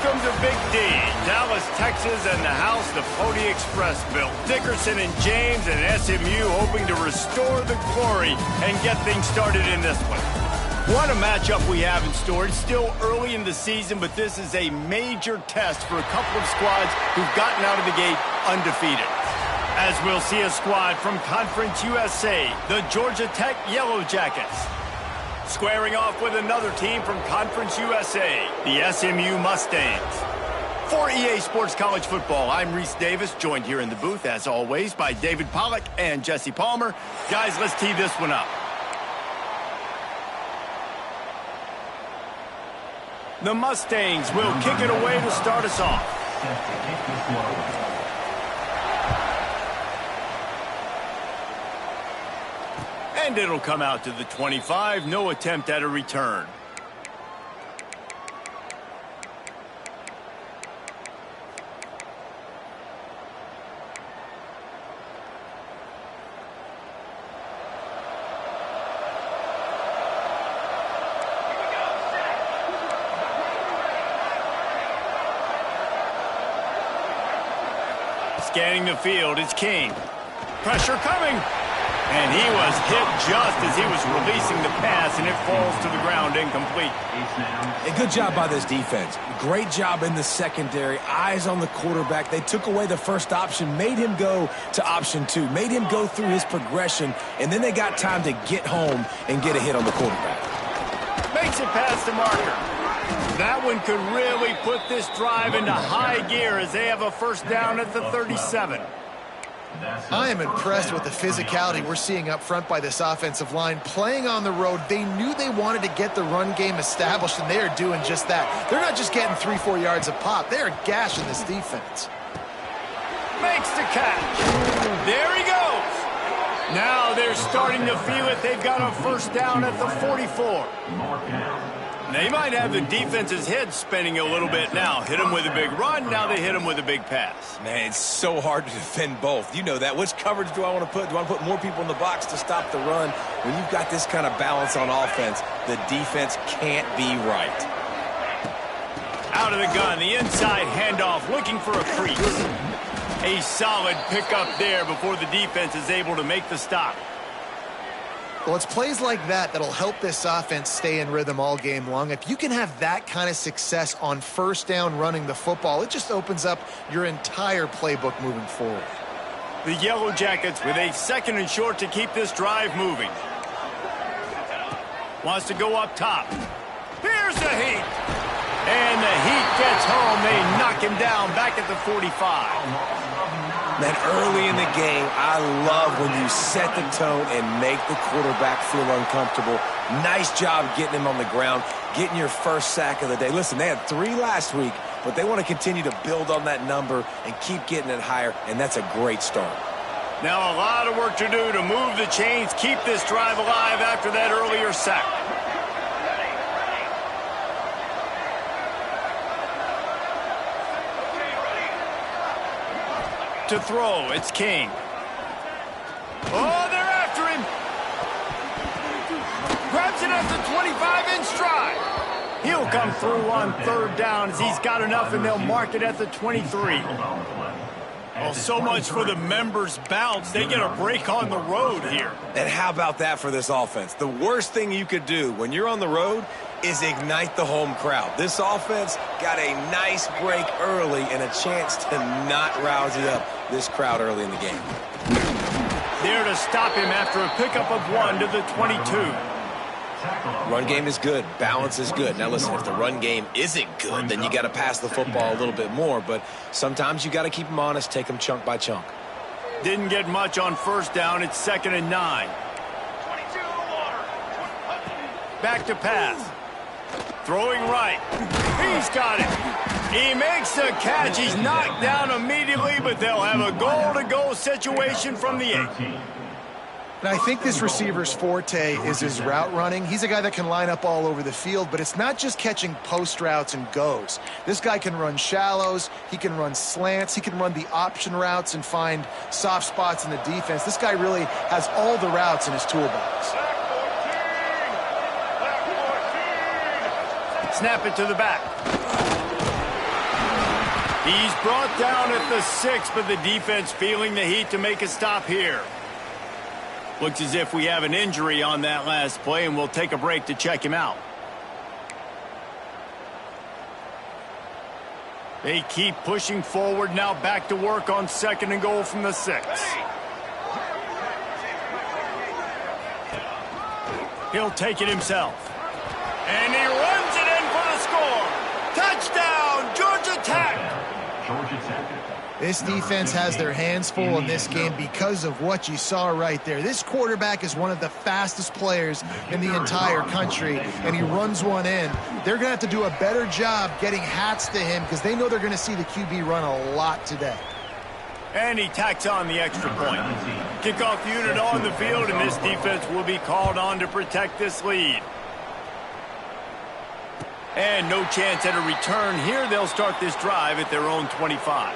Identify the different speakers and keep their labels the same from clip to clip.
Speaker 1: Welcome to Big D, Dallas, Texas, and the house the Pony Express built. Dickerson and James and SMU hoping to restore the glory and get things started in this one. What a matchup we have in store. It's still early in the season, but this is a major test for a couple of squads who've gotten out of the gate undefeated. As we'll see a squad from Conference USA, the Georgia Tech Yellow Jackets. Squaring off with another team from Conference USA, the SMU Mustangs. For EA Sports College Football, I'm Reese Davis, joined here in the booth, as always, by David Pollack and Jesse Palmer. Guys, let's tee this one up. The Mustangs will kick it away to start us off. And it'll come out to the 25. No attempt at a return. Scanning the field, it's King. Pressure coming. And he was hit just as he was releasing the pass, and it falls to the ground incomplete.
Speaker 2: A good job by this defense. Great job in the secondary. Eyes on the quarterback. They took away the first option, made him go to option 2, made him go through his progression, and then they got time to get home and get a hit on the quarterback.
Speaker 1: Makes it past the marker. That one could really put this drive into high gear as they have a first down at the 37.
Speaker 3: I am impressed with the physicality we're seeing up front by this offensive line. Playing on the road, they knew they wanted to get the run game established, and they are doing just that. They're not just getting 3-4 yards a pop. They are gashing this defense.
Speaker 1: Makes the catch. There he goes. Now they're starting to feel it. They've got a first down at the 44. They might have the defense's head spinning a little bit now. Hit him with a big run, now they hit him with a big pass.
Speaker 2: Man, it's so hard to defend both. You know that. Which coverage do I want to put? Do I want to put more people in the box to stop the run? When you've got this kind of balance on offense, the defense can't be right.
Speaker 1: Out of the gun, the inside handoff, looking for a crease. A solid pickup there before the defense is able to make the stop.
Speaker 3: Well, it's plays like that that'll help this offense stay in rhythm all game long. If you can have that kind of success on first down running the football, it just opens up your entire playbook moving forward.
Speaker 1: The Yellow Jackets with a second and short to keep this drive moving. Wants to go up top. Here's the heat. And the heat gets home. They knock him down back at the 45.
Speaker 2: Man, early in the game, I love when you set the tone and make the quarterback feel uncomfortable. Nice job getting him on the ground, getting your first sack of the day. Listen, they had 3 last week, but they want to continue to build on that number and keep getting it higher, and that's a great start.
Speaker 1: Now a lot of work to do to move the chains, keep this drive alive after that earlier sack. To throw, it's King. Oh, they're after him. Grabs it at the 25 in stride. He'll come through on third down as he's got enough, and they'll mark it at the 23. Well, so much for the members' bounce. They get a break on the road here.
Speaker 2: And how about that for this offense? The worst thing you could do when you're on the road is ignite the home crowd. This offense got a nice break early and a chance to not rouse it up this crowd early in the game.
Speaker 1: There to stop him after a pickup of 1 to the 22.
Speaker 2: Run game is good. Balance is good. Now, listen, if the run game isn't good, then you got to pass the football a little bit more. But sometimes you got to keep them honest, take them chunk by chunk.
Speaker 1: Didn't get much on first down. It's 2nd and 9. Back to pass. Throwing right. He's got it. He makes the catch. He's knocked down immediately, but they'll have a goal-to-go situation from the 8.
Speaker 3: And I think this receiver's forte is his route running. He's a guy that can line up all over the field, but it's not just catching post routes and goes. This guy can run shallows, he can run slants, he can run the option routes and find soft spots in the defense. This guy really has all the routes in his toolbox.
Speaker 1: Snap it to the back. He's brought down at the 6, but the defense feeling the heat to make a stop here. Looks as if we have an injury on that last play, and we'll take a break to check him out. They keep pushing forward, now back to work on 2nd and goal from the 6. He'll take it himself. And he runs it in for the score. Touchdown, Georgia Tech.
Speaker 3: This defense has their hands full in this game because of what you saw right there. This quarterback is one of the fastest players in the entire country, and he runs one in. They're going to have to do a better job getting hats to him because they know they're going to see the QB run a lot today.
Speaker 1: And he tacks on the extra point. Kickoff unit on the field, and this defense will be called on to protect this lead. And no chance at a return here. They'll start this drive at their own 25.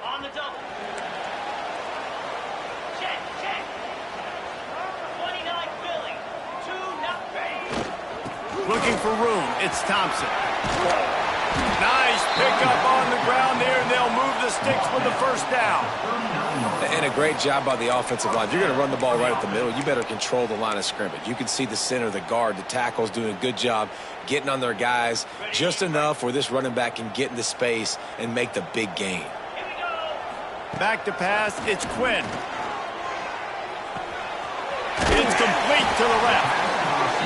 Speaker 4: On the double. Check, check. 29 Philly. 2-0.
Speaker 1: Looking for room. It's Thompson. Nice pickup on the ground there, and they'll move the sticks with the first down.
Speaker 2: And a great job by the offensive line. You're going to run the ball right at the middle. You better control the line of scrimmage. You can see the center, the guard, the tackles doing a good job getting on their guys just enough where this running back can get into space and make the big gain.
Speaker 1: Back to pass, it's Quinn. It's complete to the left.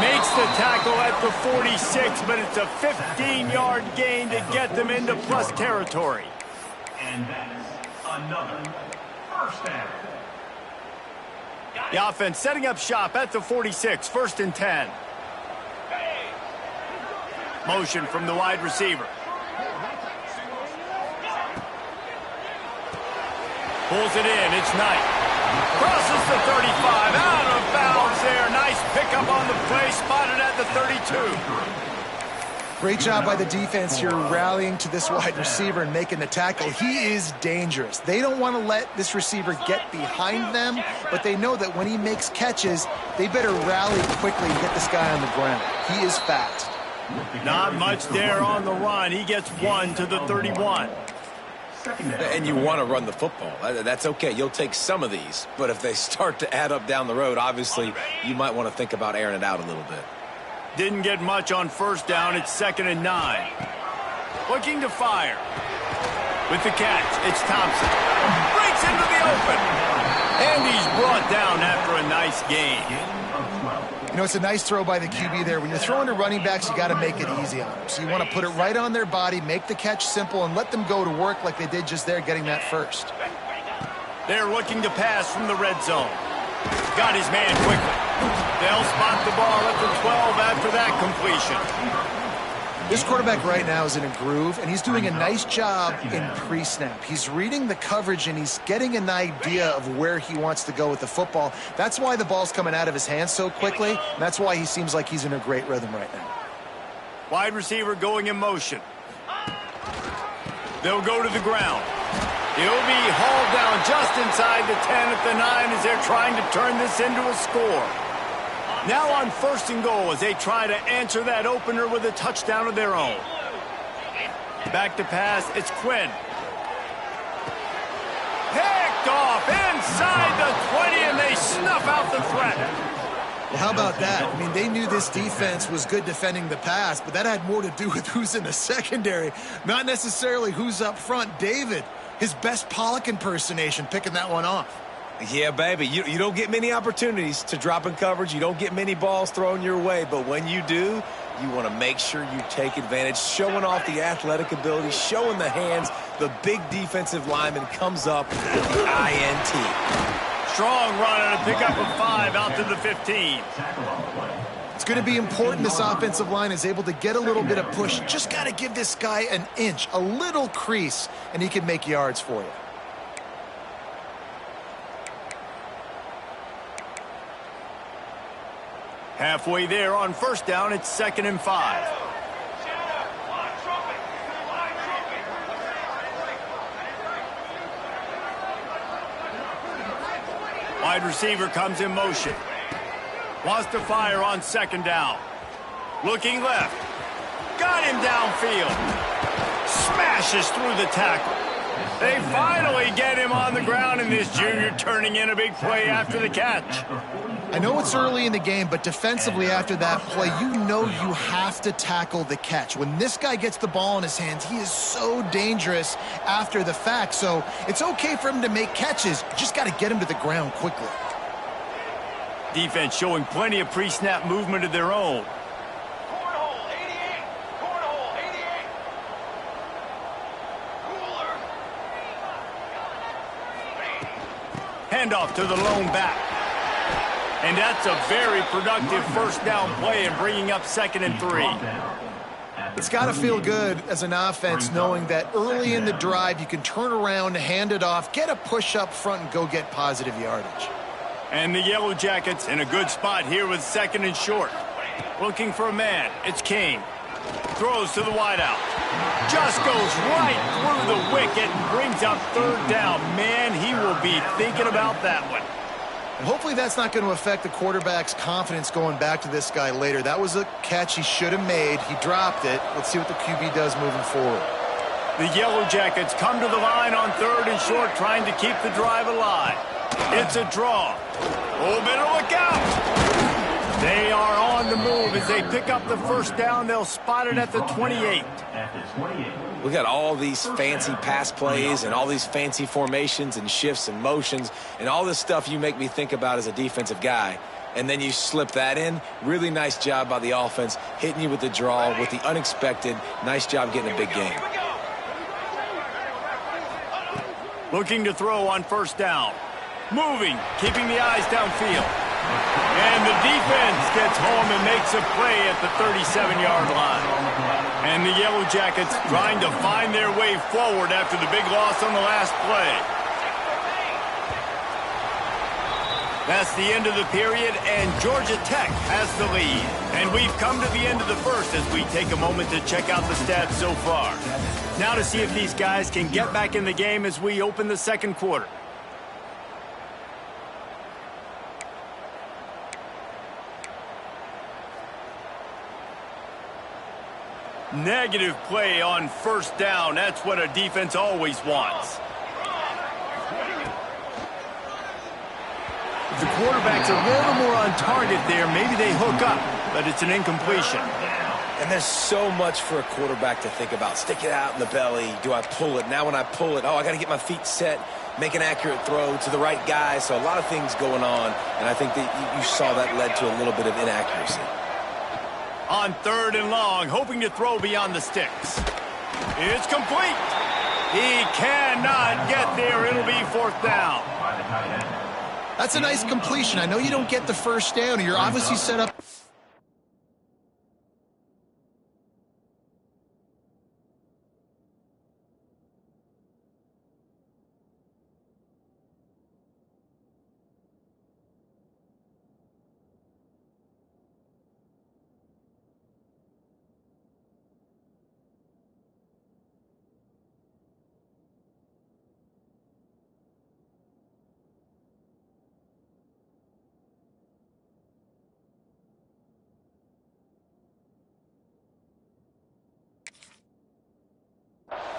Speaker 1: Makes the tackle at the 46, but it's a 15-yard gain to get them into plus territory.
Speaker 5: And that is another first down.
Speaker 1: The offense setting up shop at the 46, 1st and 10. Motion from the wide receiver. Pulls it in, it's Knight. Crosses the 35, out of bounds there. Nice pickup on the play, spotted at the 32.
Speaker 3: Great job by the defense here rallying to this wide receiver and making the tackle. He is dangerous. They don't want to let this receiver get behind them, but they know that when he makes catches, they better rally quickly and get this guy on the ground. He is fast.
Speaker 1: Not much there on the run. He gets one to the 31.
Speaker 2: And you want to run the football. That's okay. You'll take some of these. But if they start to add up down the road, obviously, you might want to think about airing it out a little bit.
Speaker 1: Didn't get much on 1st down. It's 2nd and 9. Looking to fire. With the catch, it's Thompson. Breaks into the open. And he's brought down after a nice gain.
Speaker 3: You know, it's a nice throw by the QB there. When you're throwing to running backs, you got to make it easy on them. So you want to put it right on their body, make the catch simple, and let them go to work like they did just there, getting that first.
Speaker 1: They're looking to pass from the red zone. Got his man quickly. They'll spot the ball at the 12 after that completion.
Speaker 3: This quarterback right now is in a groove, and he's doing a nice job in pre-snap. He's reading the coverage, and he's getting an idea of where he wants to go with the football. That's why the ball's coming out of his hands so quickly, and that's why he seems like he's in a great rhythm right now.
Speaker 1: Wide receiver going in motion. They'll go to the ground. He'll be hauled down just inside the 10 at the 9 as they're trying to turn this into a score. Now on 1st and goal as they try to answer that opener with a touchdown of their own. Back to pass, it's Quinn. Picked off inside the 20, and they snuff out the threat.
Speaker 3: Well, how about that? I mean, they knew this defense was good defending the pass, but that had more to do with who's in the secondary, not necessarily who's up front. David, his best Pollock impersonation, picking that one off.
Speaker 2: Yeah, baby, you don't get many opportunities to drop in coverage. You don't get many balls thrown your way, but when you do, you want to make sure you take advantage, showing off the athletic ability, showing the hands. The big defensive lineman comes up with the INT.
Speaker 1: Strong run and a pickup of 5 out to the 15.
Speaker 3: It's going to be important this offensive line is able to get a little bit of push. Just got to give this guy an inch, a little crease, and he can make yards for you.
Speaker 1: Halfway there on 1st down, it's 2nd and 5. Wide receiver comes in motion. Wants to fire on second down. Looking left. Got him downfield. Smashes through the tackle. They finally get him on the ground, and this junior turning in a big play after the catch.
Speaker 3: I know it's early in the game, but defensively after that play, you know you have to tackle the catch. When this guy gets the ball in his hands, he is so dangerous after the fact. So it's okay for him to make catches. You just got to get him to the ground quickly.
Speaker 1: Defense showing plenty of pre-snap movement of their own.
Speaker 4: Cornhole 88. Cornhole 88. Cooler.
Speaker 1: Handoff to the lone back. And that's a very productive first down play and bringing up 2nd and 3.
Speaker 3: It's got to feel good as an offense knowing that early in the drive you can turn around, hand it off, get a push up front, and go get positive yardage.
Speaker 1: And the Yellow Jackets in a good spot here with 2nd and short. Looking for a man. It's King. Throws to the wideout. Just goes right through the wicket and brings up 3rd down. Man, he will be thinking about that one.
Speaker 3: And hopefully that's not going to affect the quarterback's confidence going back to this guy later. That was a catch he should have made. He dropped it. Let's see what the QB does moving forward.
Speaker 1: The Yellow Jackets come to the line on 3rd and short, trying to keep the drive alive. It's a draw. Oh, better look out. They are on the move as they pick up the first down. They'll spot it at the 28.
Speaker 2: We got all these fancy pass plays and all these fancy formations and shifts and motions and all this stuff you make me think about as a defensive guy. And then you slip that in. Really nice job by the offense, hitting you with the draw, with the unexpected. Nice job getting a big game.
Speaker 1: Looking to throw on first down. Moving, keeping the eyes downfield. And the defense gets home and makes a play at the 37-yard line. And the Yellow Jackets trying to find their way forward after the big loss on the last play. That's the end of the period, and Georgia Tech has the lead. And we've come to the end of the first as we take a moment to check out the stats so far. Now to see if these guys can get back in the game as we open the 2nd quarter. Negative play on first down. That's what a defense always wants. If the quarterback's a little more on target there, maybe they hook up, but it's an incompletion.
Speaker 2: And there's so much for a quarterback to think about. Stick it out in the belly. Do I pull it? Now when I pull it, I got to get my feet set, make an accurate throw to the right guy. So a lot of things going on, and I think that you saw that led to a little bit of inaccuracy.
Speaker 1: On 3rd and long, hoping to throw beyond the sticks. It's complete. He cannot get there. It'll be 4th down.
Speaker 3: That's a nice completion. I know you don't get the first down. You're obviously set up.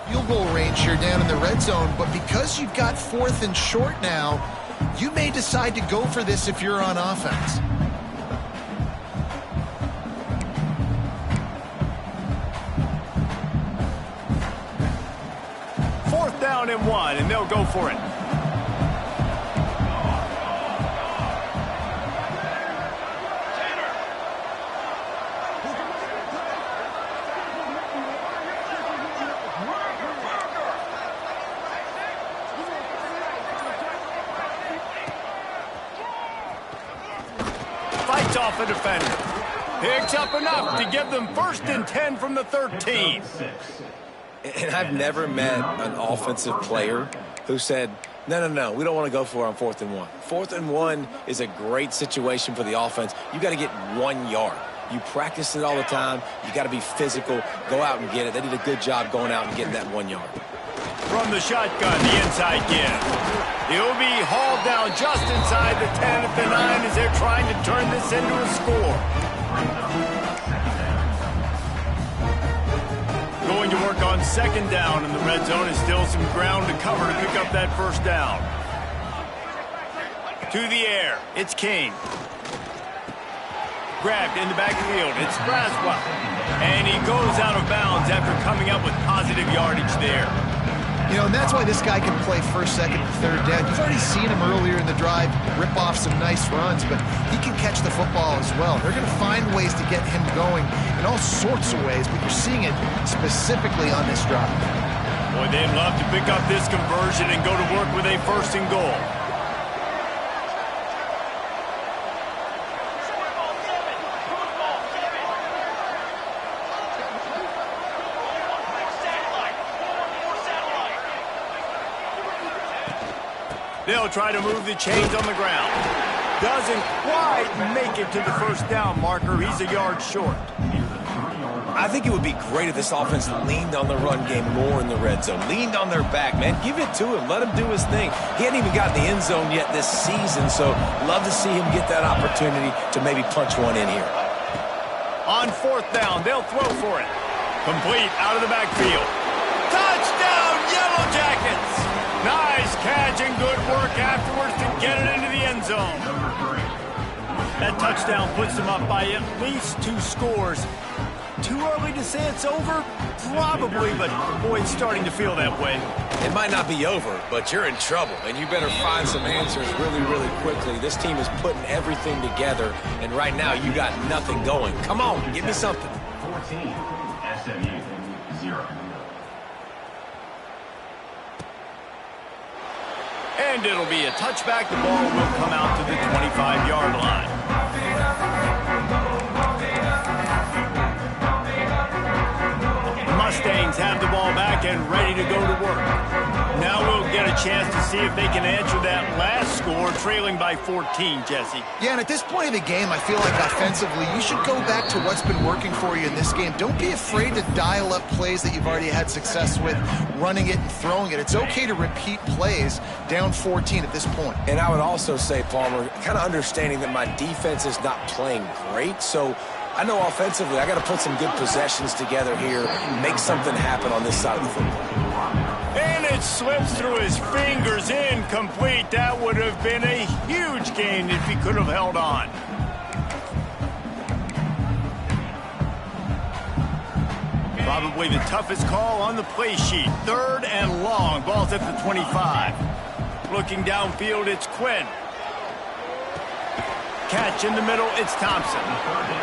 Speaker 3: Field goal range here down in the red zone, but because you've got 4th and short now, you may decide to go for this if you're on offense.
Speaker 1: Fourth down and 1, and they'll go for it. Fights off a defender. Picks up enough to give them 1st and 10 from the 13.
Speaker 2: And I've never met an offensive player who said, no, we don't want to go for it on 4th and 1. 4th and 1 is a great situation for the offense. You got to get 1 yard. You practice it all the time. You got to be physical. Go out and get it. They did a good job going out and getting that 1 yard.
Speaker 1: from the shotgun, the inside give. He'll be hauled down just inside the 10 at the 9 as they're trying to turn this into a score. Going to work on second down in the red zone is still some ground to cover to pick up that first down. To the air, it's King. Grabbed in the backfield, it's Braswell. And he goes out of bounds after coming up with positive yardage there.
Speaker 3: You know, and that's why this guy can play first, second, and third down. You've already seen him earlier in the drive rip off some nice runs, but he can catch the football as well. They're going to find ways to get him going in all sorts of ways, but you're seeing it specifically on this drive.
Speaker 1: Boy, they'd love to pick up this conversion and go to work with a first and goal. They'll try to move the chains on the ground. Doesn't quite make it to the first down marker. He's a yard short.
Speaker 2: I think it would be great if this offense leaned on the run game more in the red zone. Leaned on their back, man. Give it to him. Let him do his thing. He hadn't even gotten the end zone yet this season, so love to see him get that opportunity to maybe punch one in here.
Speaker 1: On fourth down, they'll throw for it. Complete out of the backfield. Touchdown, Yellow Jackets! Nice catch and good work afterwards to get it into the end zone. That touchdown puts them up by at least 2 scores. Too early to say it's over? Probably, but boy, it's starting to feel that way.
Speaker 2: It might not be over, but you're in trouble, and you better find some answers really, really quickly. This team is putting everything together, and right now you got nothing going. Come on, give me something.
Speaker 5: 14, SMU, 0.
Speaker 1: And it'll be a touchback. The ball will come out to the 25-yard line. The Mustangs have the ball back and ready to go to work. Now we'll get a chance to see if they can answer that last score, trailing by 14, Jesse.
Speaker 3: Yeah, and at this point of the game, I feel like offensively, you should go back to what's been working for you in this game. Don't be afraid to dial up plays that you've already had success with, running it and throwing it. It's okay to repeat plays down 14 at this point.
Speaker 2: And I would also say, Palmer, kind of understanding that my defense is not playing great, so I know offensively I got to put some good possessions together here, make something happen on this side of the football.
Speaker 1: And it slips through his fingers, incomplete. That would have been a huge gain if he could have held on. Probably the toughest call on the play sheet. 3rd and long. Ball's at the 25. Looking downfield, it's Quinn. Catch in the middle, it's Thompson.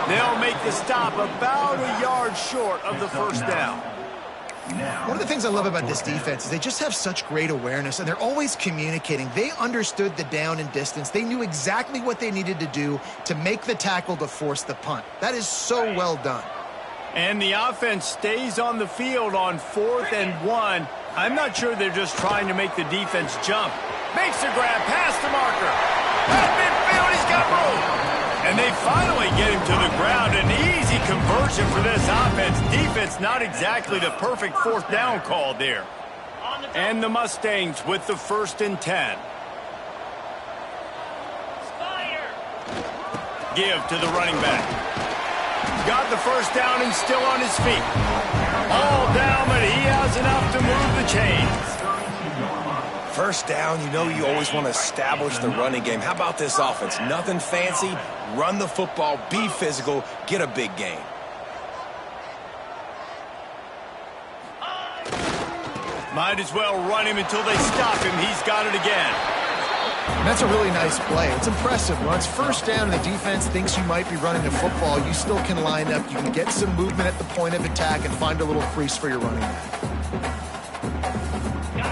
Speaker 1: They'll make the stop about a yard short of the first down.
Speaker 3: One of the things I love about this defense is they just have such great awareness, and they're always communicating. They understood the down and distance. They knew exactly what they needed to do to make the tackle to force the punt. That is so well done.
Speaker 1: And the offense stays on the field on 4th and 1. I'm not sure they're just trying to make the defense jump. Makes the grab past the marker. At midfield, he's got room. And they finally get him to the ground. An easy conversion for this offense. Defense not exactly the perfect 4th down call there. And the Mustangs with the 1st and 10. Give to the running back. Got the first down and still on his feet. All down, but he has enough to move the chains.
Speaker 2: First down, you know you always want to establish the running game. How about this offense? Nothing fancy. Run the football, be physical, get a big gain.
Speaker 1: Might as well run him until they stop him. He's got it again.
Speaker 3: And that's a really nice play. It's impressive. When it's first down and the defense thinks you might be running the football, you still can line up. You can get some movement at the point of attack and find a little crease for your running back.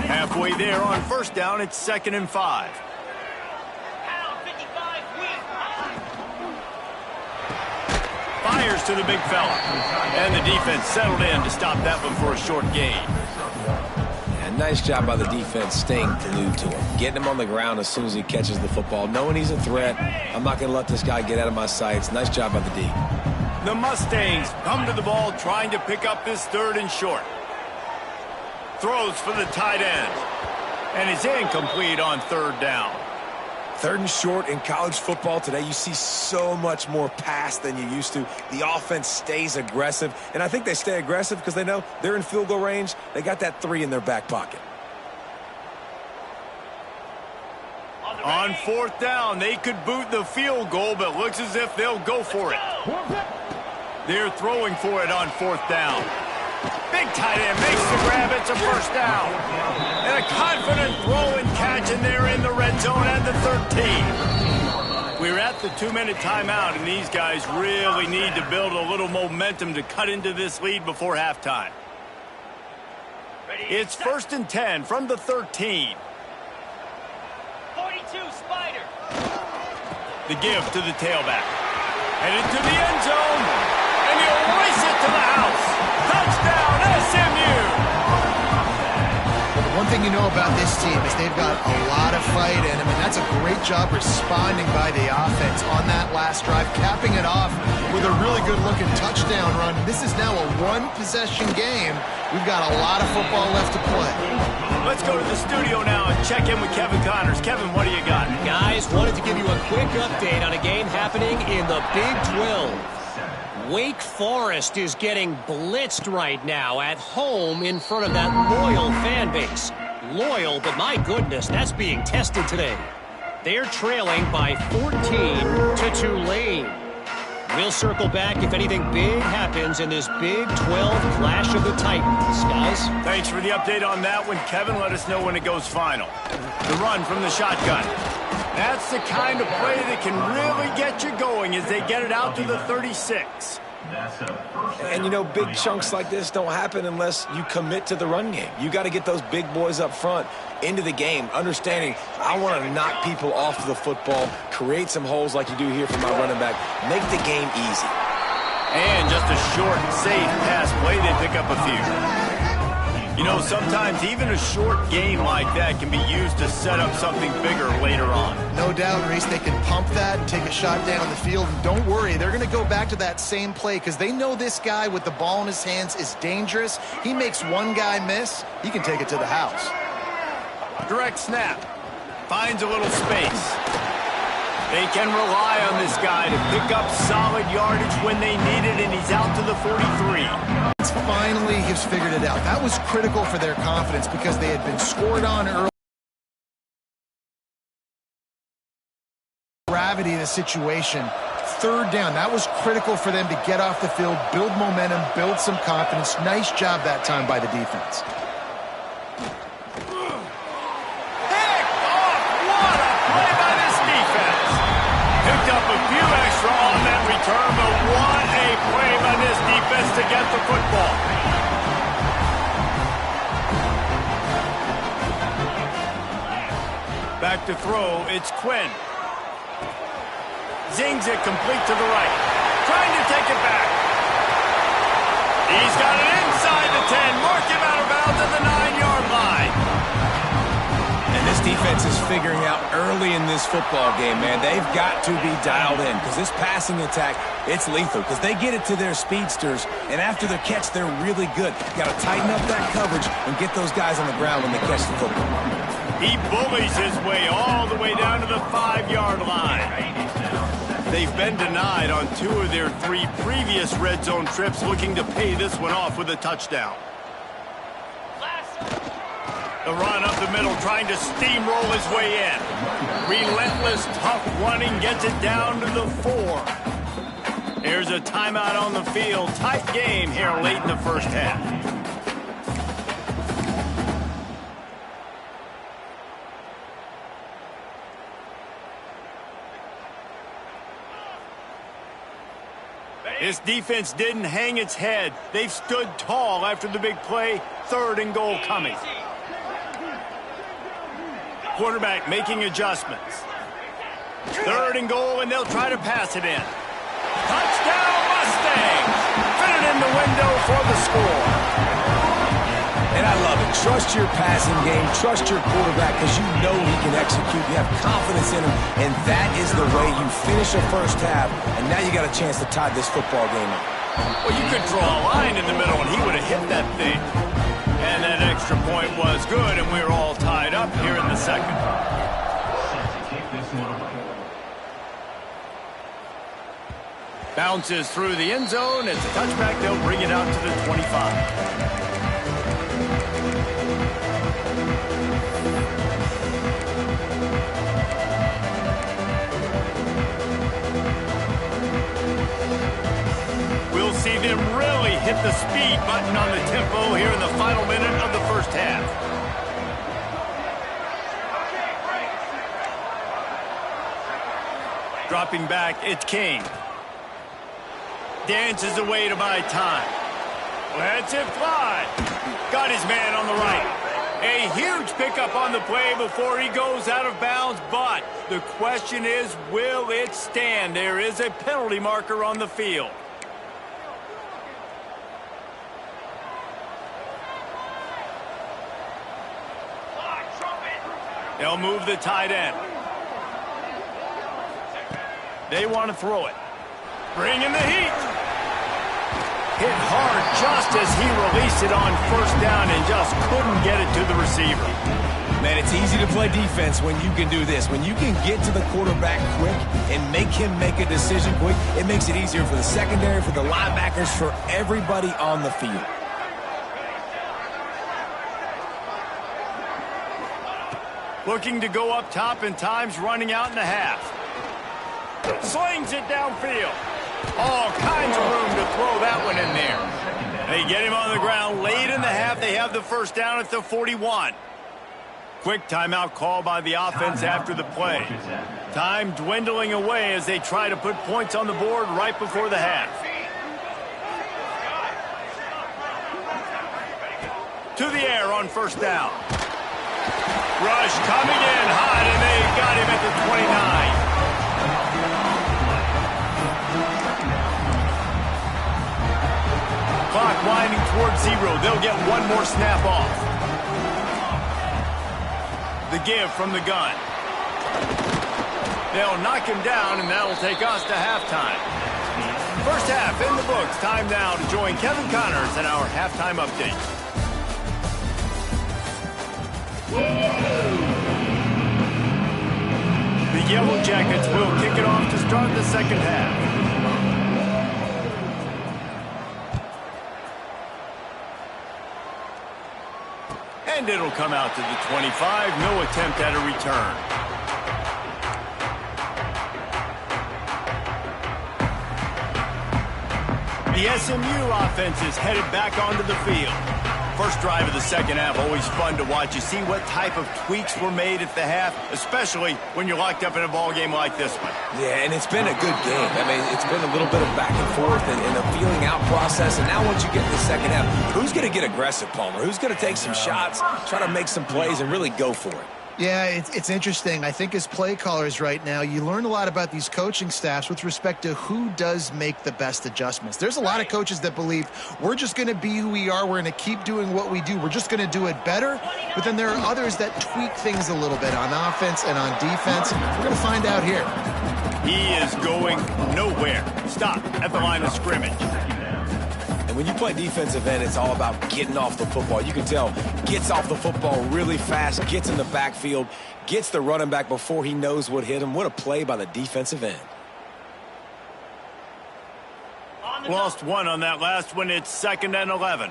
Speaker 1: Halfway there on first down, it's 2nd and 5. Fires to the big fella. And the defense settled in to stop that one for a short gain.
Speaker 2: And nice job by the defense staying glued to him. Getting him on the ground as soon as he catches the football. Knowing he's a threat, I'm not going to let this guy get out of my sights. Nice job by the D.
Speaker 1: The Mustangs come to the ball trying to pick up this 3rd and short. Throws for the tight end. And it's incomplete on third down.
Speaker 2: Third and short in college football today, you see so much more pass than you used to. The offense stays aggressive, and I think they stay aggressive because they know they're in field goal range. They got that 3 in their back pocket.
Speaker 1: On fourth down, they could boot the field goal, but looks as if they'll go for it. They're throwing for it on fourth down. Big tight end makes the grab. It's a first down. And a confident throw and catch, and they're in the red zone at the 13. We're at the 2-minute timeout, and these guys really need to build a little momentum to cut into this lead before halftime. It's 1st and 10 from the 13.
Speaker 4: 42, Spider.
Speaker 1: The give to the tailback. Headed to the end zone. And he'll race it to the house. Touchdown, SMU!
Speaker 3: One thing you know about this team is they've got a lot of fight in them, and that's a great job responding by the offense on that last drive, capping it off with a really good-looking touchdown run. This is now a one-possession game. We've got a lot of football left to play.
Speaker 1: Let's go to the studio now and check in with Kevin Connors. Kevin, what do you got?
Speaker 6: Guys, wanted to give you a quick update on a game happening in the Big 12. Wake Forest is getting blitzed right now at home in front of that loyal fan base. Loyal, but my goodness, that's being tested today. They're trailing by 14 to Tulane. We'll circle back if anything big happens in this Big 12 Clash of the Titans, guys.
Speaker 1: Thanks for the update on that one, Kevin. Let us know when it goes final. The run from the shotgun. That's the kind of play that can really get you going as they get it out to the 36.
Speaker 2: And, you know, big chunks like this don't happen unless you commit to the run game. You got to get those big boys up front into the game, understanding I want to knock people off of the football, create some holes like you do here for my running back, make the game easy.
Speaker 1: And just a short, safe pass play, they pick up a few. You know, sometimes even a short game like that can be used to set up something bigger later on.
Speaker 3: No doubt, Reese, they can pump that and take a shot down the field. And don't worry, they're going to go back to that same play because they know this guy with the ball in his hands is dangerous. He makes one guy miss, he can take it to the house.
Speaker 1: Direct snap. Finds a little space. They can rely on this guy to pick up solid yardage when they need it, and he's out to the 43.
Speaker 3: Finally, he's figured it out. That was critical for their confidence because they had been scored on early. Gravity of the situation. Third down, that was critical for them to get off the field, build momentum, build some confidence. Nice job that time by the defense.
Speaker 1: Picked off! What a play by this defense! Picked up a few extra on that return, but what a play by this defense to get the football. Back to throw, it's Quinn. Zings it complete to the right. Trying to take it back. He's got it inside the 10. Mark him out of bounds at the 9-yard line.
Speaker 2: And this defense is figuring out early in this football game, man. They've got to be dialed in because this passing attack, it's lethal because they get it to their speedsters, and after the catch, they're really good. Got to tighten up that coverage and get those guys on the ground when they catch the football.
Speaker 1: He bullies his way all the way down to the 5-yard line. They've been denied on 2 of their 3 previous red zone trips, looking to pay this one off with a touchdown. The run up the middle, trying to steamroll his way in. Relentless, tough running, gets it down to the 4. Here's a timeout on the field. Tight game here late in the first half. This defense didn't hang its head. They've stood tall after the big play. 3rd and goal coming. Quarterback making adjustments. 3rd and goal, and they'll try to pass it in. Touchdown, Mustangs! Fit it in the window for the score.
Speaker 2: And I love it. Trust your passing game. Trust your quarterback because you know he can execute. You have confidence in him, and that is the way you finish a first half, and now you got a chance to tie this football game up.
Speaker 1: Well, you could draw a line in the middle, and he would have hit that thing. And that extra point was good, and we're all tied up here in the second.
Speaker 5: Set to kick this one away.
Speaker 1: Bounces through the end zone. It's a touchback. They'll bring it out to the 25. We'll see them really hit the speed button on the tempo here in the final minute of the first half. Dropping back, it's King. Dances away to buy time. Lets it fly. Got his man on the right. A huge pickup on the play before he goes out of bounds, but the question is, will it stand? There is a penalty marker on the field. They'll move the tight end. They want to throw it. Bring in the heat. Hit hard just as he released it on first down and just couldn't get it to the receiver.
Speaker 2: Man, it's easy to play defense when you can do this. When you can get to the quarterback quick and make him make a decision quick, it makes it easier for the secondary, for the linebackers, for everybody on the field.
Speaker 1: Looking to go up top, and time's running out in the half. Slings it downfield. All kinds of room to throw that one in there. They get him on the ground late in the half. They have the first down at the 41. Quick timeout call by the offense after the play. Time dwindling away as they try to put points on the board right before the half. To the air on first down. Rush coming in hot, and they got him at the 29. Clock winding towards 0. They'll get one more snap off. The give from the gun. They'll knock him down, and that'll take us to halftime. First half in the books. Time now to join Kevin Connors in our halftime update. The Yellow Jackets will kick it off to start the second half. And it'll come out to the 25. No attempt at a return. The SMU offense is headed back onto the field. First drive of the second half, always fun to watch. You see what type of tweaks were made at the half, especially when you're locked up in a ball game like this one.
Speaker 2: Yeah, and it's been a good game. I mean, it's been a little bit of back and forth and a feeling out process. And now once you get to the second half, who's going to get aggressive, Palmer? Who's going to take some shots, try to make some plays, and really go for it?
Speaker 3: Yeah, it's interesting. I think as play callers right now, you learn a lot about these coaching staffs with respect to who does make the best adjustments. There's a lot of coaches that believe we're just going to be who we are. We're going to keep doing what we do. We're just going to do it better. But then there are others that tweak things a little bit on offense and on defense. We're going to find out here.
Speaker 1: He is going nowhere. Stop at the line of scrimmage.
Speaker 2: When you play defensive end, it's all about getting off the football. You can tell, gets off the football really fast, gets in the backfield, gets the running back before he knows what hit him. What a play by the defensive end.
Speaker 1: Lost one on that last one. It's 2nd and 11.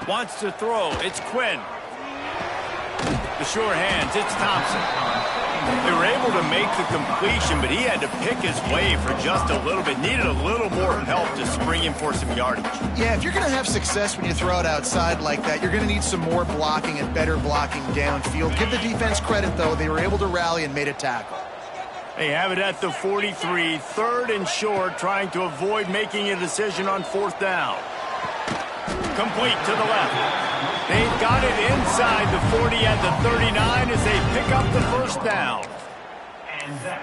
Speaker 1: Wants to throw. It's Quinn. The sure hands. It's Thompson. They were able to make the completion, but he had to pick his way for just a little bit. Needed a little more help to spring him for some yardage. Yeah, if you're going to have success when you throw it outside like that, you're going to need some more blocking and better blocking downfield. Give the defense credit, though. They were able to rally and made a tackle. They have it at the 43, 3rd and short, trying to avoid making a decision on 4th down. Complete to the left. They've got it inside the 40 at the 39 as they pick up the first down.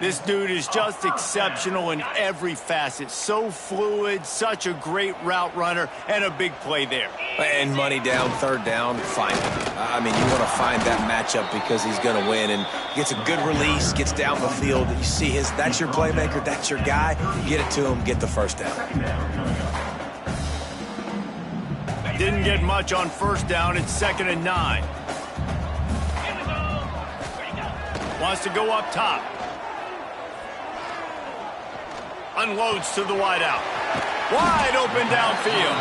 Speaker 1: This dude is just exceptional in every facet. So fluid, such a great route runner, and a big play there.
Speaker 2: And money down, 3rd down, find him. I mean, you want to find that matchup because he's going to win. And gets a good release, gets down the field. You see that's your playmaker, that's your guy. Get it to him, get the first down.
Speaker 1: Didn't get much on first down. It's 2nd and 9. Wants to go up top. Unloads to the wideout. Wide open downfield.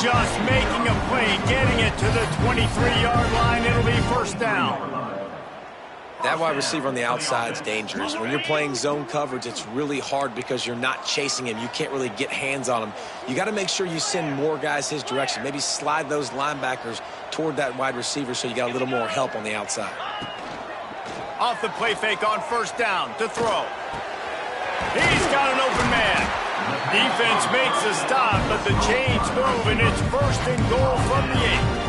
Speaker 1: Just making a play, getting it to the 23-yard line. It'll be first down.
Speaker 2: That wide receiver on the outside is dangerous. When you're playing zone coverage, it's really hard because you're not chasing him. You can't really get hands on him. You got to make sure you send more guys his direction. Maybe slide those linebackers toward that wide receiver so you got a little more help on the outside.
Speaker 1: Off the play fake on first down to throw. He's got an open man. Defense makes a stop, but the chains move, and it's 1st and goal from the 8.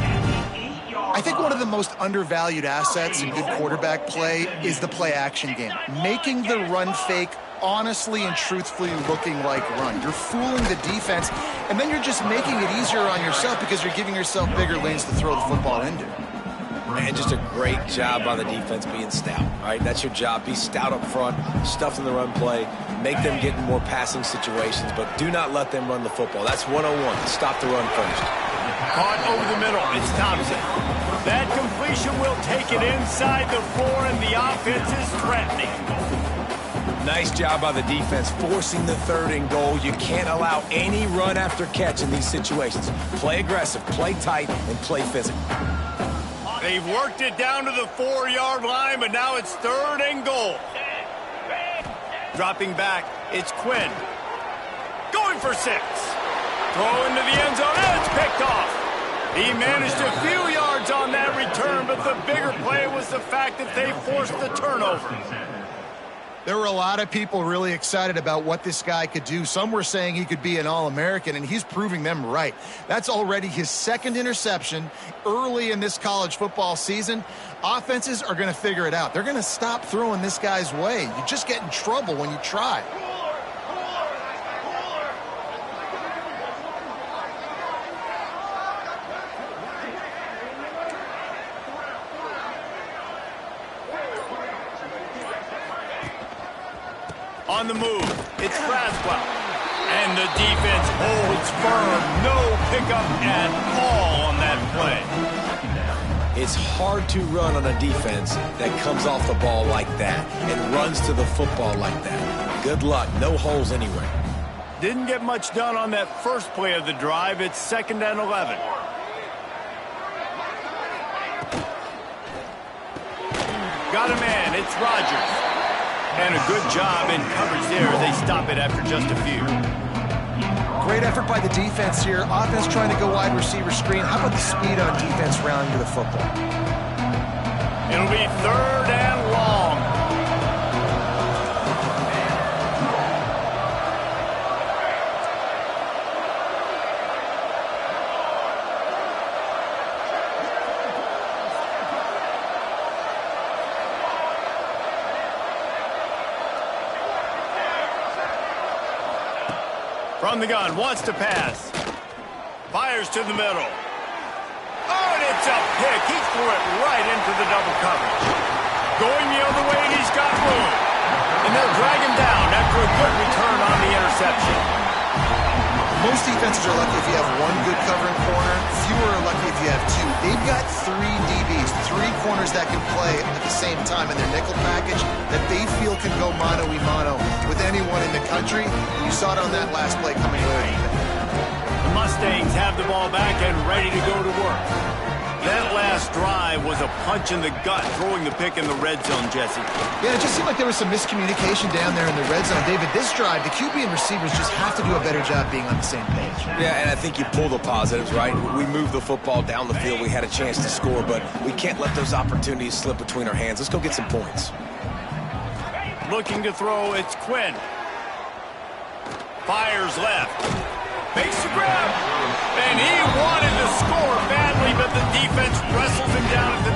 Speaker 3: I think one of the most undervalued assets in good quarterback play is the play-action game. Making the run fake honestly and truthfully looking like run. You're fooling the defense, and then you're just making it easier on yourself because you're giving yourself bigger lanes to throw the football into.
Speaker 2: Man, just a great job by the defense being stout, all right? That's your job. Be stout up front, stuff in the run play, make them get in more passing situations, but do not let them run the football. That's 101. Stop the run first.
Speaker 1: Caught over the middle. It's Thompson. That completion will take it inside the 4, and the offense is threatening.
Speaker 2: Nice job by the defense forcing the 3rd and goal. You can't allow any run after catch in these situations. Play aggressive, play tight, and play physical.
Speaker 1: They've worked it down to the 4-yard line, but now it's 3rd and goal. Dropping back, it's Quinn. Going for 6. Throw into the end zone, and it's picked off. He managed a few yards on that return, but the bigger play was the fact that they forced the turnover.
Speaker 3: There were a lot of people really excited about what this guy could do. Some were saying he could be an All-American, and he's proving them right. That's already his 2nd interception early in this college football season. Offenses are going to figure it out. They're going to stop throwing this guy's way. You just get in trouble when you try.
Speaker 1: On the move, it's Braswell. And the defense holds firm. No pickup at all on that play.
Speaker 2: It's hard to run on a defense that comes off the ball like that and runs to the football like that. Good luck. No holes anywhere.
Speaker 1: Didn't get much done on that first play of the drive. It's 2nd and 11. Got a man. It's Rodgers. And a good job in coverage there. They stop it after just a few.
Speaker 3: Great effort by the defense here. Offense trying to go wide receiver screen. How about the speed on defense rounding to the football?
Speaker 1: It'll be 3rd and long. From the gun, wants to pass. Fires to the middle. Oh, and it's a pick. He threw it right into the double coverage. Going the other way, and he's got room. And they'll drag him down after a good return on the interception.
Speaker 3: Most defenses are lucky if you have one good covering corner. Fewer are lucky if you have 2. They've got 3 DBs, 3 corners that can play at the same time in their nickel package that they feel can go mano-a-mano with anyone in the country. You saw it on that last play coming later.
Speaker 1: The Mustangs have the ball back and ready to go to work. That last drive was a punch in the gut, throwing the pick in the red zone, Jesse.
Speaker 3: Yeah, it just seemed like there was some miscommunication down there in the red zone. David, this drive, the QB and receivers just have to do a better job being on the same page.
Speaker 2: Yeah, and I think you pull the positives, right? We moved the football down the field. We had a chance to score, but we can't let those opportunities slip between our hands. Let's go get some points.
Speaker 1: Looking to throw, it's Quinn. Fires left. Makes the grab. And he wanted to score badly, but the defense wrestles him down at the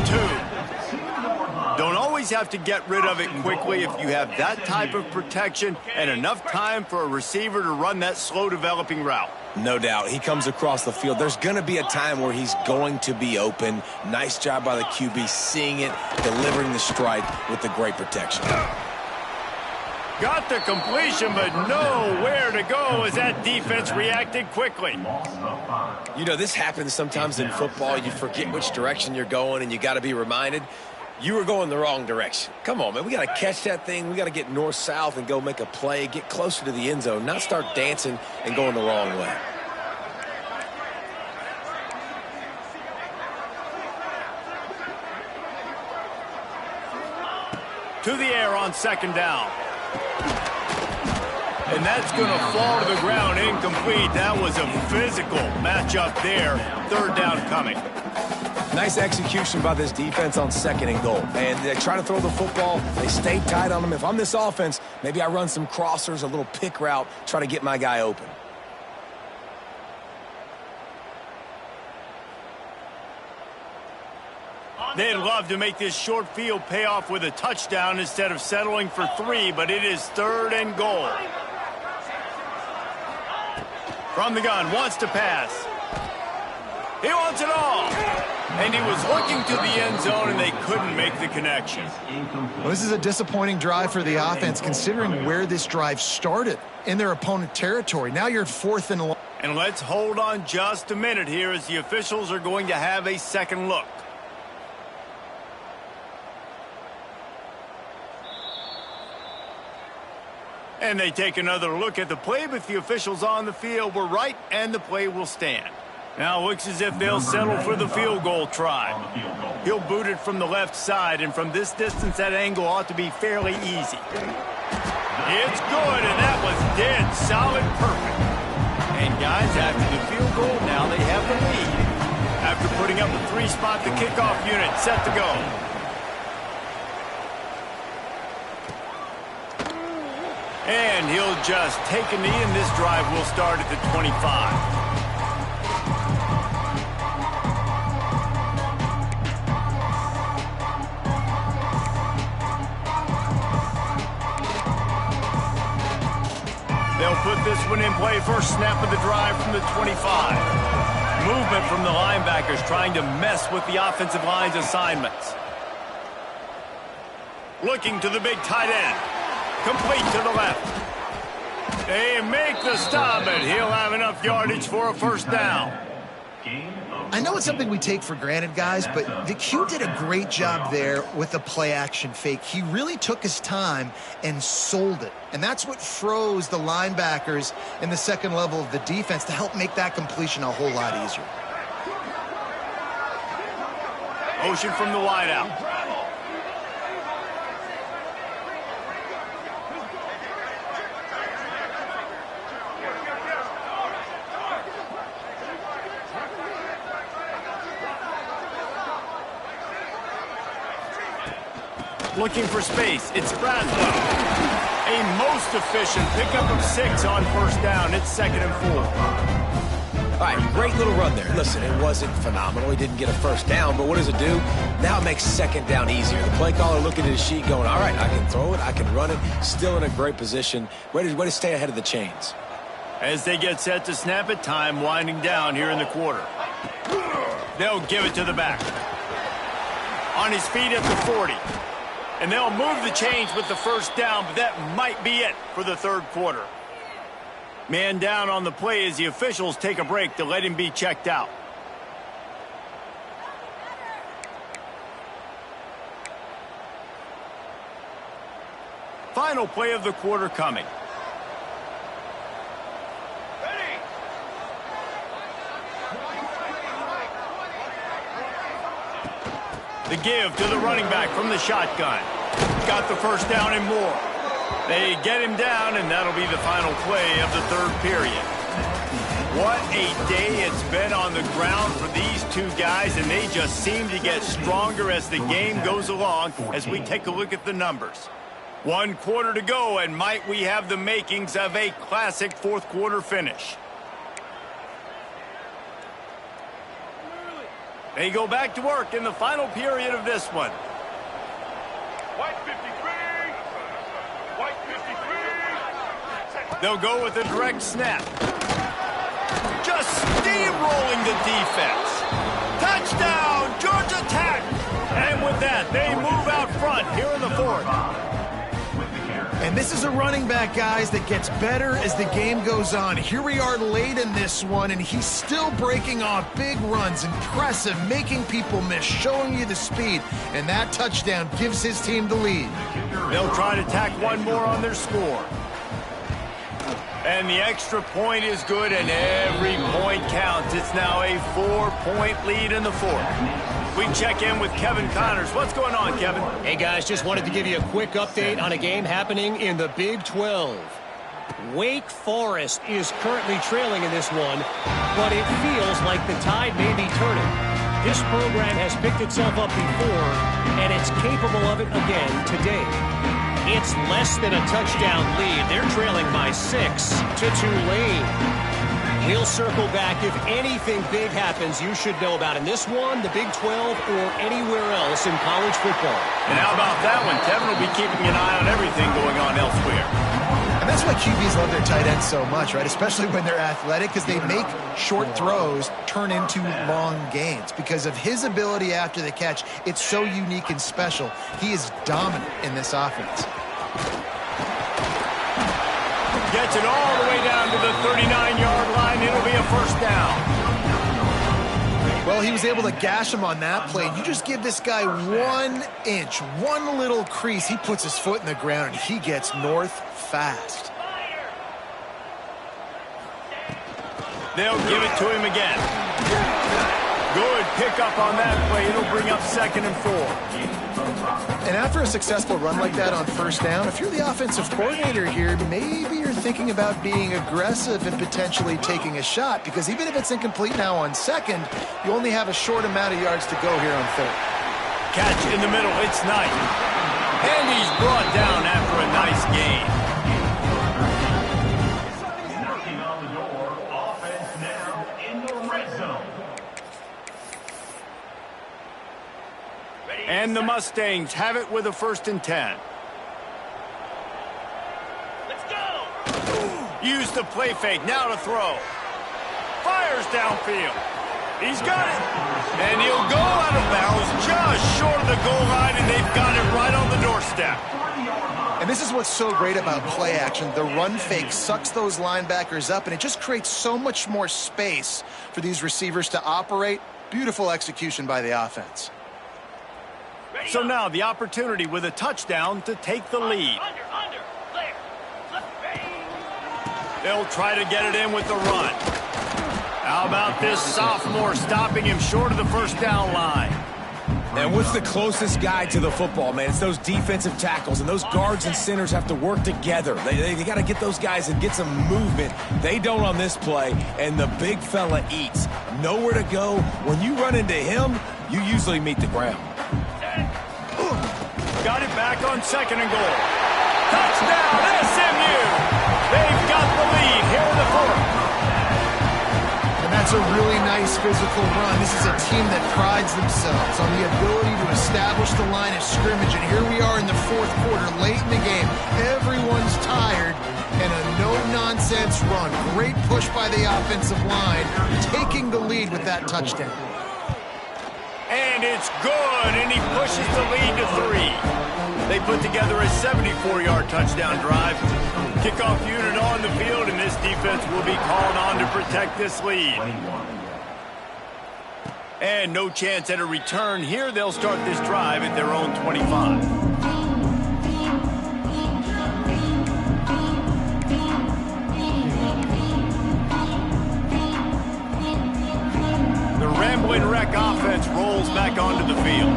Speaker 1: 2. Don't always have to get rid of it quickly if you have that type of protection and enough time for a receiver to run that slow-developing route.
Speaker 2: No doubt. He comes across the field. There's going to be a time where he's going to be open. Nice job by the QB seeing it, delivering the strike with the great protection.
Speaker 1: Got the completion, but nowhere to go as that defense reacted quickly.
Speaker 2: You know, this happens sometimes in football. You forget which direction you're going, and you got to be reminded you were going the wrong direction. Come on, man. We got to catch that thing. We got to get north-south and go make a play, get closer to the end zone, not start dancing and going the wrong way.
Speaker 1: To the air on second down. And that's going to fall to the ground incomplete. That was a physical matchup there. Third down coming.
Speaker 2: Nice execution by this defense on second and goal. And they try to throw the football. They stay tight on them. If I'm this offense, maybe I run some crossers, a little pick route, try to get my guy open.
Speaker 1: They'd love to make this short field pay off with a touchdown instead of settling for 3, but it is third and goal. From the gun, wants to pass. He wants it all. And he was looking to the end zone, and they couldn't make the connection.
Speaker 3: Well, this is a disappointing drive for the offense, considering where this drive started, in their opponent territory. Now you're at 4th and long.
Speaker 1: And let's hold on just a minute here as the officials are going to have a second look. And they take another look at the play, but the officials on the field were right, and the play will stand. Now it looks as if they'll settle for the field goal try. He'll boot it from the left side, and from this distance, that angle ought to be fairly easy. It's good, and that was dead solid perfect. And guys, after the field goal, now they have the lead. After putting up a 3-spot, the kickoff unit set to go. And he'll just take a knee, and this drive will start at the 25. They'll put this one in play. First snap of the drive from the 25. Movement from the linebackers trying to mess with the offensive line's assignments. Looking to the big tight end. Complete to the left. They make the stop, and he'll have enough yardage for a first down.
Speaker 3: I know it's something we take for granted, guys, but the Q did a great job there with the play-action fake. He really took his time and sold it. And that's what froze the linebackers in the second level of the defense to help make that completion a whole lot easier.
Speaker 1: Motion from the wideout. Looking for space. It's Bradwell. A most efficient pickup of 6 on first down. It's 2nd and 4.
Speaker 2: All right, great little run there. Listen, it wasn't phenomenal. He didn't get a first down, but what does it do? Now it makes second down easier. The play caller looking at his sheet going, all right, I can throw it, I can run it. Still in a great position. Way to stay ahead of the chains.
Speaker 1: As they get set to snap it, time winding down here in the quarter. They'll give it to the back. On his feet at the 40. And they'll move the chains with the first down, but that might be it for the third quarter. Man down on the play as the officials take a break to let him be checked out. Final play of the quarter coming. The give to the running back from the shotgun. Got the first down and more. They get him down, and that'll be the final play of the third period. What a day it's been on the ground for these two guys, and they just seem to get stronger as the game goes along as we take a look at the numbers. 1 quarter to go, and might we have the makings of a classic fourth quarter finish. They go back to work in the final period of this one.
Speaker 4: White 53. White 53.
Speaker 1: They'll go with a direct snap. Just steamrolling the defense. Touchdown, Georgia Tech. And with that, they move out front here in the fourth.
Speaker 3: And this is a running back, guys, that gets better as the game goes on. Here we are late in this one, and he's still breaking off big runs. Impressive, making people miss, showing you the speed. And that touchdown gives his team the lead.
Speaker 1: They'll try to tack one more on their score. And the extra point is good, and every point counts. It's now a 4-point lead in the fourth. We check in with Kevin Connors. What's going on, Kevin?
Speaker 6: Hey, guys, just wanted to give you a quick update on a game happening in the Big 12. Wake Forest is currently trailing in this one, but it feels like the tide may be turning. This program has picked itself up before, and it's capable of it again today. It's less than a touchdown lead. They're trailing by 6 to Tulane. We'll circle back if anything big happens you should know about in this one, the Big 12, or anywhere else in college football.
Speaker 1: And how about that one? Kevin will be keeping an eye on everything going on elsewhere.
Speaker 3: And that's why QBs love their tight ends so much, right? Especially when they're athletic, because they make short throws turn into long gains. Because of his ability after the catch, it's so unique and special. He is dominant in this offense.
Speaker 1: Gets it all the way down to the 39-yard line. It'll be a first down.
Speaker 3: Well, he was able to gash him on that play. You just give this guy 1 inch, one little crease. He puts his foot in the ground, and he gets north fast.
Speaker 1: They'll give it to him again. Good pickup on that play. It'll bring up 2nd and 4.
Speaker 3: And after a successful run like that on first down, if you're the offensive coordinator here, maybe you're thinking about being aggressive and potentially taking a shot, because even if it's incomplete now on 2nd, you only have a short amount of yards to go here on 3rd.
Speaker 1: Catch in the middle. It's Knight. And he's brought down after a nice gain.
Speaker 5: Knocking on the door. Offense now in the red zone.
Speaker 1: And the Mustangs have it with a 1st and 10.
Speaker 4: Let's go!
Speaker 1: Use the play fake. Now to throw. Fires downfield. He's got it. And he'll go out of bounds just short of the goal line, and they've got it right on the doorstep.
Speaker 3: And this is what's so great about play action. The run fake sucks those linebackers up, and it just creates so much more space for these receivers to operate. Beautiful execution by the offense.
Speaker 1: So now the opportunity with a touchdown to take the lead.
Speaker 4: Under, clear.
Speaker 1: They'll try to get it in with the run. How about this sophomore stopping him short of the first down line?
Speaker 2: And what's the closest guy to the football, man? It's those defensive tackles, and those guards and centers have to work together. They got to get those guys and get some movement. They don't on this play, and the big fella eats. Nowhere to go. When you run into him, you usually meet the ground.
Speaker 1: Got it back on 2nd and goal. Touchdown, SMU! They've got the lead here in the 4th.
Speaker 3: And that's a really nice physical run. This is a team that prides themselves on the ability to establish the line of scrimmage. And here we are in the 4th quarter, late in the game. Everyone's tired, and a no-nonsense run. Great push by the offensive line, taking the lead with that touchdown.
Speaker 1: And it's good, and he pushes the lead to 3. They put together a 74-yard touchdown drive. Kickoff unit on the field, and this defense will be called on to protect this lead. And no chance at a return here. They'll start this drive at their own 25. The Ramblin' Wreck offense rolls back onto the field.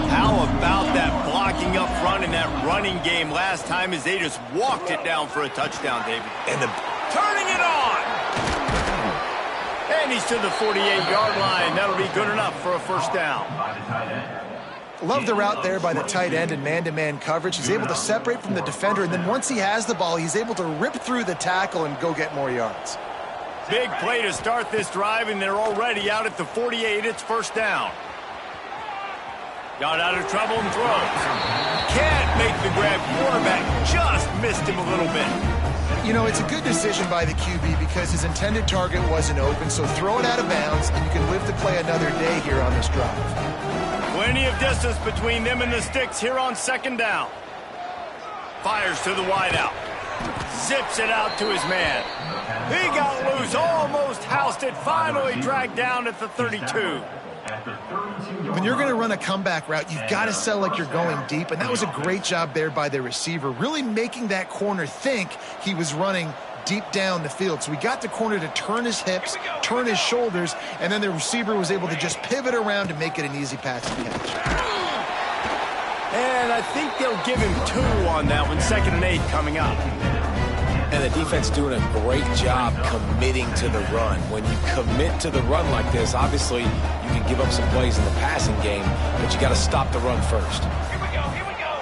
Speaker 1: How about that blocking up front in that running game last time as they just walked it down for a touchdown, David?
Speaker 2: And
Speaker 1: Turning it on! And he's to the 48-yard line. That'll be good enough for a first down.
Speaker 3: Love the route there by the tight end in man-to-man coverage. He's able to separate from the defender, and then once he has the ball, he's able to rip through the tackle and go get more yards.
Speaker 1: Big play to start this drive, and they're already out at the 48. It's first down. Got out of trouble and throws. Can't make the grab. Quarterback just missed him a little bit.
Speaker 3: You know, it's a good decision by the QB because his intended target wasn't open, so throw it out of bounds, and you can live to play another day here on this drive.
Speaker 1: Plenty of distance between them and the sticks here on 2nd down. Fires to the wideout. Zips it out to his man. He got loose, almost housed it, finally dragged down at the 32.
Speaker 3: When you're going to run a comeback route, you've got to sell like you're going deep, and that was a great job there by the receiver, really making that corner think he was running deep down the field. So we got the corner to turn his hips, turn his shoulders, and then the receiver was able to just pivot around and make it an easy pass and catch.
Speaker 1: And I think they'll give him 2 on that one, 2nd and 8 coming up.
Speaker 2: And the defense doing a great job committing to the run. When you commit to the run like this, obviously you can give up some plays in the passing game, but you got to stop the run first.
Speaker 4: Here we go, here we go.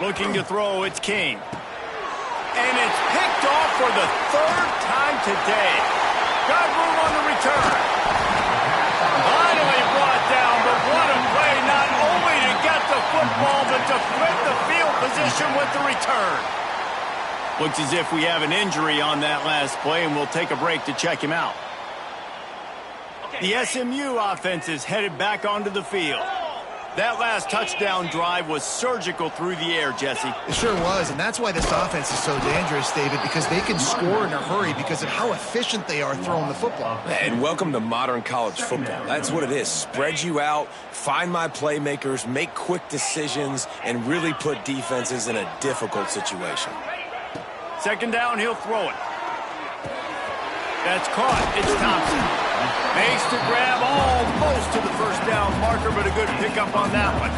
Speaker 1: Looking to throw, it's King. And it's picked off for the 3rd time today. Got room on the return. Finally brought down, but what a play, not only to get the football, but to flip the field position with the return. Looks as if we have an injury on that last play, and we'll take a break to check him out. The SMU offense is headed back onto the field. That last touchdown drive was surgical through the air, Jesse.
Speaker 3: It sure was, and that's why this offense is so dangerous, David, because they can score in a hurry because of how efficient they are throwing the football.
Speaker 2: And welcome to modern college football. That's what it is. Spread you out, find my playmakers, make quick decisions, and really put defenses in a difficult situation.
Speaker 1: 2nd down, he'll throw it. That's caught. It's Thompson. Makes the grab almost to the 1st down marker, but a good pickup on that one.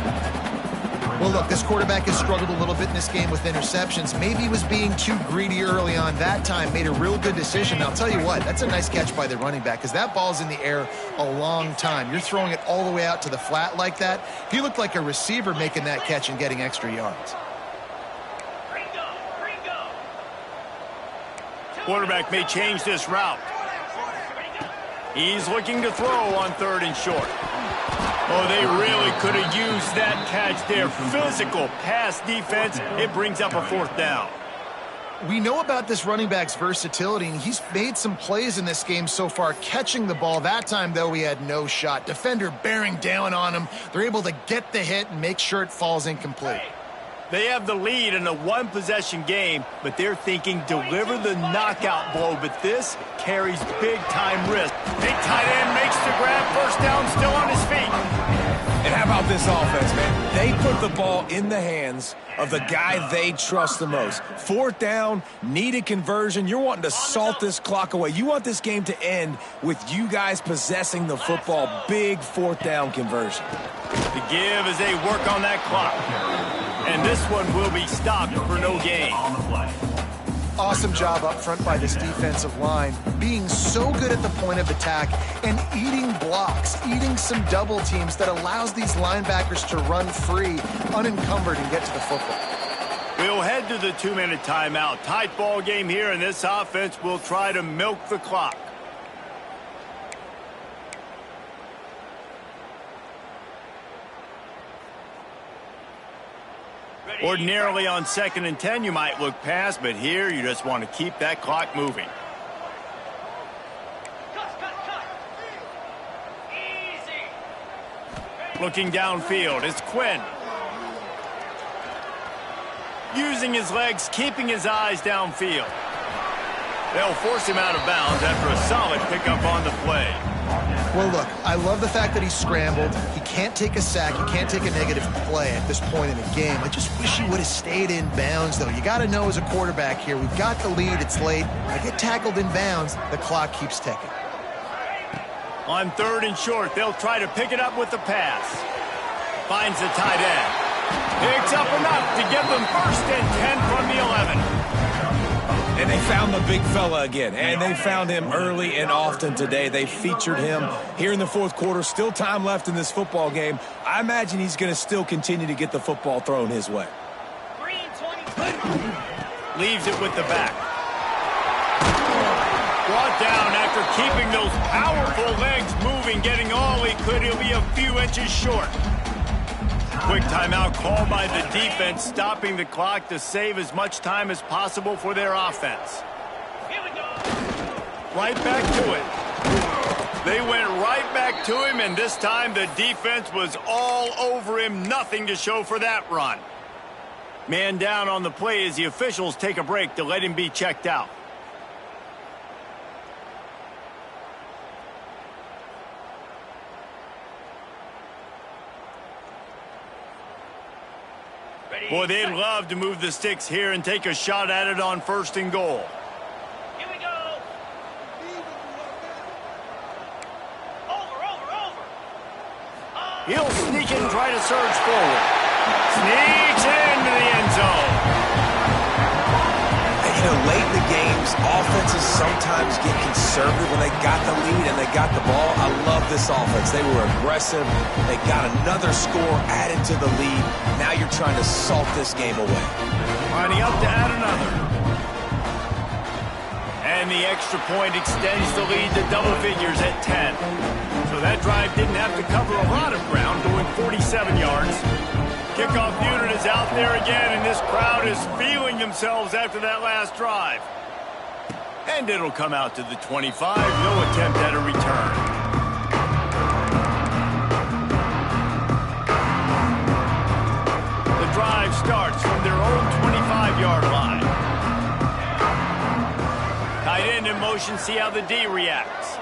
Speaker 3: Well, look, this quarterback has struggled a little bit in this game with interceptions. Maybe he was being too greedy early on. That time made a real good decision. I'll tell you what, that's a nice catch by the running back because that ball's in the air a long time. You're throwing it all the way out to the flat like that. He looked like a receiver making that catch and getting extra yards.
Speaker 1: Quarterback may change this route. He's looking to throw on 3rd and short. Oh, they really could have used that catch there. Physical pass defense. It brings up a 4th down.
Speaker 3: We know about this running back's versatility, and he's made some plays in this game so far, catching the ball. That time, though, he had no shot. Defender bearing down on him. They're able to get the hit and make sure it falls incomplete.
Speaker 1: They have the lead in a 1-possession game, but they're thinking deliver the knockout blow, but this carries big-time risk. Big tight end makes the grab, 1st down, still on his feet.
Speaker 2: And how about this offense, man? They put the ball in the hands of the guy they trust the most. 4th down, needed conversion. You're wanting to salt this clock away. You want this game to end with you guys possessing the football. Big 4th down conversion.
Speaker 1: The give as they work on that clock. And this one will be stopped for no gain.
Speaker 3: Awesome job up front by this defensive line, being so good at the point of attack and eating blocks, eating some double teams that allows these linebackers to run free, unencumbered, and get to the football.
Speaker 1: We'll head to the 2-minute timeout. Tight ball game here, and this offense will try to milk the clock. Ordinarily on 2nd and 10, you might look past, but here you just want to keep that clock moving.
Speaker 4: Easy.
Speaker 1: Looking downfield, it's Quinn. Using his legs, keeping his eyes downfield. They'll force him out of bounds after a solid pickup on the play.
Speaker 3: Well, look, I love the fact that he scrambled. He can't take a sack. He can't take a negative play at this point in the game. I just wish he would have stayed in bounds, though. You got to know as a quarterback here, we've got the lead. It's late. I get tackled in bounds, the clock keeps ticking.
Speaker 1: On 3rd and short, they'll try to pick it up with the pass. Finds the tight end. Picks up enough to give them 1st and 10 from the 11.
Speaker 2: And they found the big fella again, and they found him early and often today. They featured him here in the 4th quarter. Still time left in this football game. I imagine he's going to still continue to get the football thrown his way.
Speaker 1: Leaves it with the back. Brought down after keeping those powerful legs moving, getting all he could. He'll be a few inches short. Quick timeout called by the defense, stopping the clock to save as much time as possible for their offense.
Speaker 4: Here we go.
Speaker 1: Right back to it. They went right back to him, and this time the defense was all over him. Nothing to show for that run. Man down on the play as the officials take a break to let him be checked out. Boy, they'd love to move the sticks here and take a shot at it on 1st and goal.
Speaker 4: Here we go. Over.
Speaker 1: He'll sneak in and try to surge forward. Sneaks into the end zone.
Speaker 2: And, you know, late in the games, offenses sometimes get conservative when they got the lead and they got the ball. I love this offense. They were aggressive. They got another score added to the lead. Now you're trying to salt this game away.
Speaker 1: Lining up to add another. And the extra point extends the lead to double figures at 10. So that drive didn't have to cover a lot of ground, going 47 yards. Kickoff unit is out there again, and this crowd is feeling themselves after that last drive. And it'll come out to the 25. No attempt at a return. The drive starts from their own 25-yard line. Tight end in motion, see how the D reacts.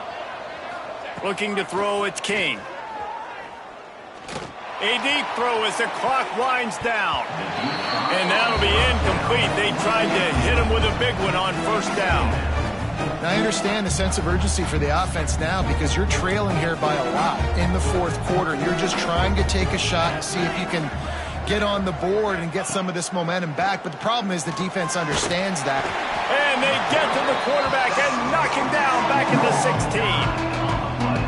Speaker 1: Looking to throw, it's King. A deep throw as the clock winds down. And that'll be incomplete. They tried to hit him with a big one on 1st down.
Speaker 3: Now, I understand the sense of urgency for the offense now because you're trailing here by a lot in the 4th quarter. You're just trying to take a shot, see if you can get on the board and get some of this momentum back. But the problem is the defense understands that.
Speaker 1: And they get to the quarterback and knock him down back at the 16.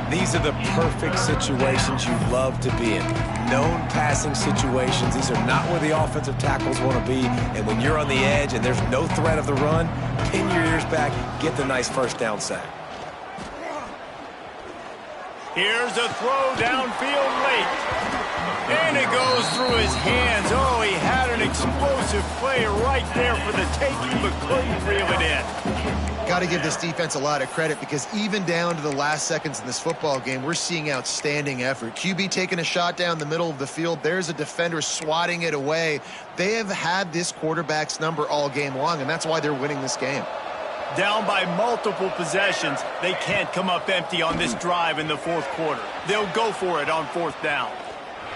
Speaker 2: These are the perfect situations you love to be in. Known passing situations. These are not where the offensive tackles want to be. And when you're on the edge and there's no threat of the run, pin your ears back, get the nice 1st down sack.
Speaker 1: Here's a throw downfield late. And it goes through his hands. Oh, he had an explosive play right there for the taking, but couldn't reel it in.
Speaker 3: Got to give this defense a lot of credit because even down to the last seconds in this football game, we're seeing outstanding effort. QB taking a shot down the middle of the field. There's a defender swatting it away. They have had this quarterback's number all game long, and that's why they're winning this game.
Speaker 1: Down by multiple possessions, they can't come up empty on this drive in the 4th quarter. They'll go for it on 4th down.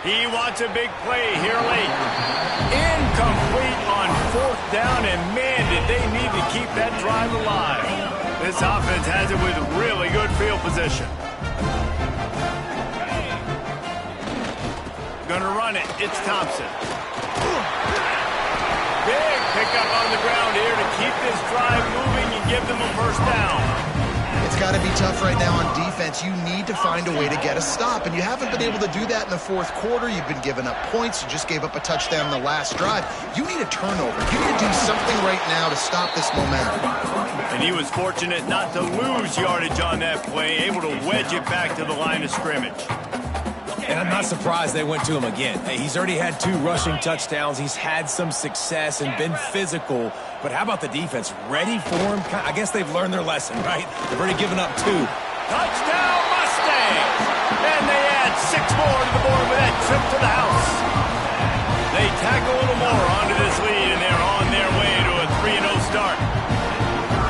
Speaker 1: He wants a big play here late. Incomplete on 4th down, and man, did they need to keep that drive alive. This offense has it with really good field position. Gonna run it. It's Thompson. Big pickup on the ground here to keep this drive moving and give them a 1st down.
Speaker 3: It's got to be tough right now on defense. You need to find a way to get a stop, and you haven't been able to do that in the 4th quarter. You've been giving up points. You just gave up a touchdown in the last drive. You need a turnover. You need to do something right now to stop this momentum.
Speaker 1: And he was fortunate not to lose yardage on that play, able to wedge it back to the line of scrimmage.
Speaker 2: And I'm not surprised they went to him again. Hey, he's already had 2 rushing touchdowns. He's had some success and been physical. But how about the defense? Ready for him? I guess they've learned their lesson, right? They've already given up 2.
Speaker 1: Touchdown, Mustangs! And they add 6 more to the board with that trip to the house. They tack a little more onto this lead, and they're on their way to a 3-0 start.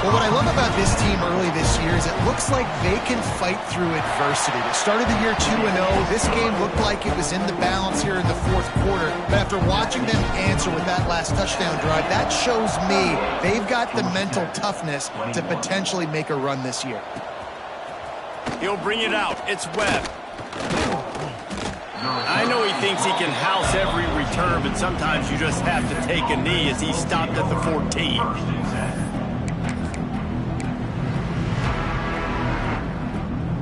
Speaker 3: Well, what I love about this team early this year is it looks like they can fight through adversity. They started the year 2-0. This game looked like it was in the balance here in the 4th quarter. But after watching them answer with that last touchdown drive, that shows me they've got the mental toughness to potentially make a run this year.
Speaker 1: He'll bring it out. It's Webb. I know he thinks he can house every return, but sometimes you just have to take a knee as he stopped at the 14.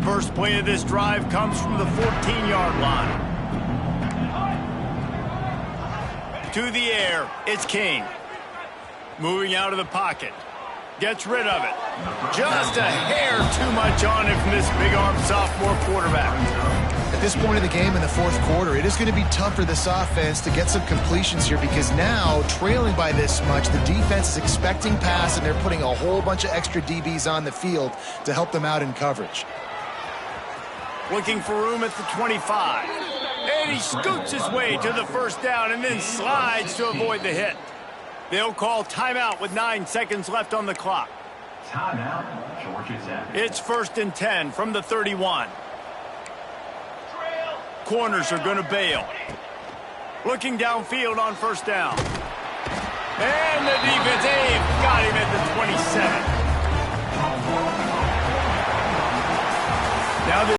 Speaker 1: First play of this drive comes from the 14-yard line. To the air, it's King. Moving out of the pocket. Gets rid of it. Just a hair too much on it from this big-arm sophomore quarterback.
Speaker 3: At this point of the game in the 4th quarter, it is going to be tough for this offense to get some completions here because now, trailing by this much, the defense is expecting pass and they're putting a whole bunch of extra DBs on the field to help them out in coverage.
Speaker 1: Looking for room at the 25. And he scoots his way to the first down and then slides to avoid the hit. They'll call timeout with 9 seconds left on the clock.
Speaker 5: Timeout, Georgia's at.
Speaker 1: It's 1st and 10 from the 31. Corners are going to bail. Looking downfield on first down. And the defense, they've got him at the 27.